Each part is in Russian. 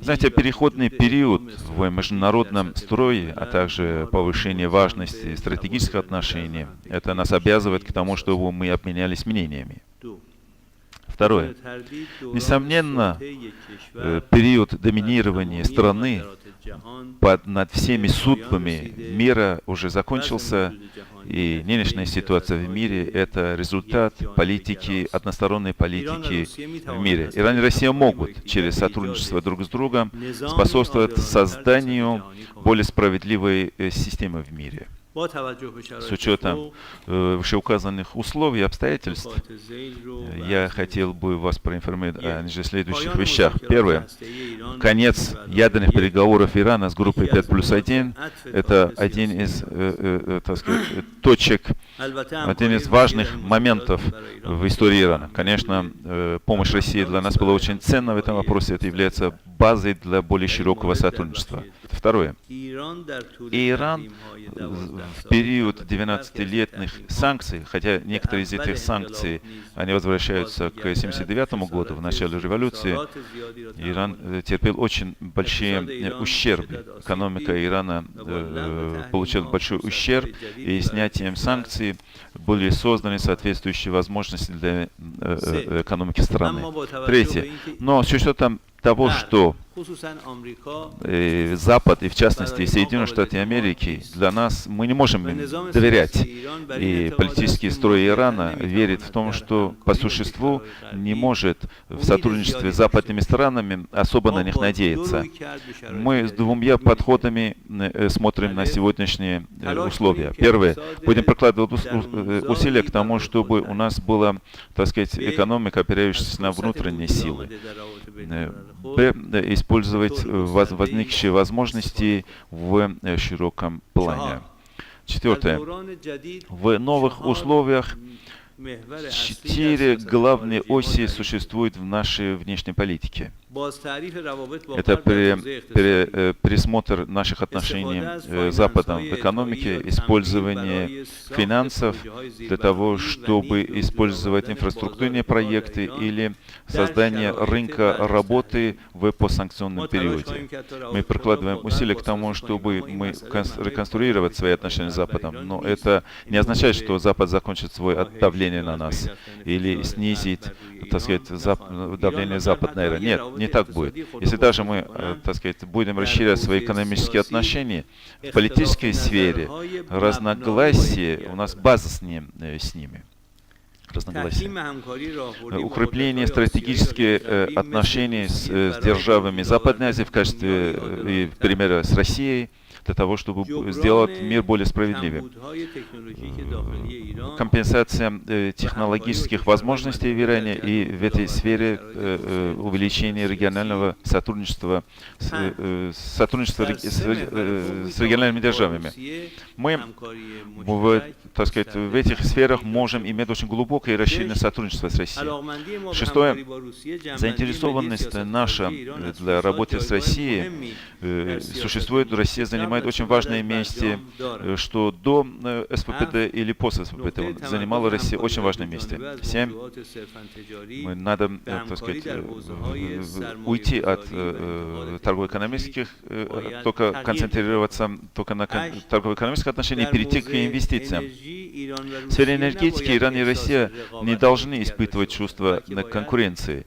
Знаете, переходный период в международном строе, а также повышение важности стратегических отношений, это нас обязывает к тому, чтобы мы обменялись мнениями. Второе. Несомненно, период доминирования страны над всеми судьбами мира уже закончился, и нынешняя ситуация в мире – это результат политики, односторонней политики в мире. Иран и Россия могут через сотрудничество друг с другом способствовать созданию более справедливой системы в мире. С учетом вышеуказанных условий и обстоятельств, я хотел бы вас проинформировать о ниже следующих вещах. Первое. Конец ядерных переговоров Ирана с группой 5+1 – это один из, так сказать, точек, один из важных моментов в истории Ирана. Конечно, помощь России для нас была очень ценна в этом вопросе. Это является базой для более широкого сотрудничества. Второе. Иран в период 12-летних санкций, хотя некоторые из этих санкций, они возвращаются к 1979 году, в начале революции, Иран терпел очень большие ущербы. Экономика Ирана получила большой ущерб, и снятием санкций были созданы соответствующие возможности для экономики страны. Третье. Но с учетом того, что Запад, и в частности Соединенные Штаты Америки, для нас, мы не можем им доверять. И политический строй Ирана верит в том, что по существу не может в сотрудничестве с западными странами особо на них надеяться. Мы с двумя подходами смотрим на сегодняшние условия. Первое. Будем прикладывать усилия к тому, чтобы у нас была, так сказать, экономика, опирающаяся на внутренние силы. Б. Использовать возникшие возможности в широком плане. Четвертое. В новых условиях 4 главные оси существуют в нашей внешней политике. Это пересмотр наших отношений с Западом в экономике, использование финансов для того, чтобы использовать инфраструктурные проекты или создание рынка работы в постсанкционном периоде. Мы прикладываем усилия к тому, чтобы мы реконструировать свои отношения с Западом, но это не означает, что Запад закончит свое давление на нас или снизит, так сказать, давление Западной Ирана. Нет, не так будет. Если даже мы, так сказать, будем расширять свои экономические отношения, в политической сфере разногласия, у нас база с ними. Разногласия. Укрепление стратегических отношений с державами Западной Азии в качестве примера с Россией, для того, чтобы сделать мир более справедливым. Компенсация технологических возможностей в Иране и в этой сфере увеличение регионального сотрудничества с региональными державами. Мы, так сказать, в этих сферах можем иметь очень глубокое и расширенное сотрудничество с Россией. Шестое. Заинтересованность наша для работы с Россией существует. Россия занимает очень важное место, что до СППД или после СППД занимала Россия очень важное место. 7. Мы надо, так сказать, уйти от торгово-экономических, только концентрироваться только на торгово-экономических отношениях и перейти к инвестициям. В сфере энергетики Иран и Россия не должны испытывать чувство конкуренции.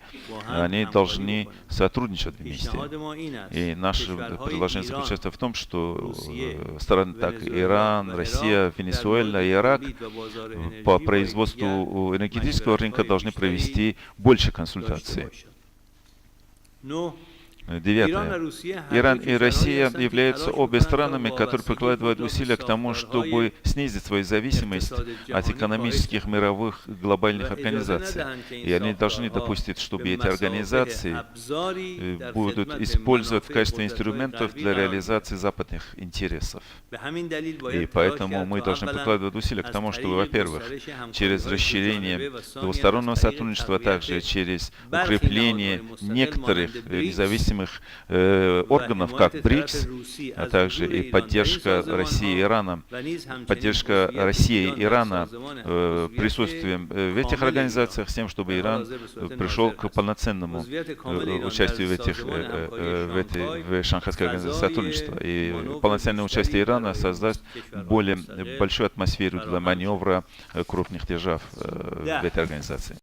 Они должны сотрудничать вместе. И наше предложение заключается в том, что страны, так Иран, Россия, Венесуэла и Ирак по производству энергетического рынка должны провести больше консультаций. Девятое. Иран и Россия являются обе странами, которые прикладывают усилия к тому, чтобы снизить свою зависимость от экономических мировых глобальных организаций. И они должны допустить, чтобы эти организации будут использовать в качестве инструментов для реализации западных интересов. И поэтому мы должны прикладывать усилия к тому, чтобы, во-первых, через расширение двустороннего сотрудничества, а также через укрепление некоторых независимых независимых органов, как БРИКС, а также и поддержка России и Ирана, поддержка России и Ирана присутствием в этих организациях, с тем, чтобы Иран пришел к полноценному участию в Шанхайской организации сотрудничества. И полноценное участие Ирана создаст более большую атмосферу для маневра крупных держав в этой организации.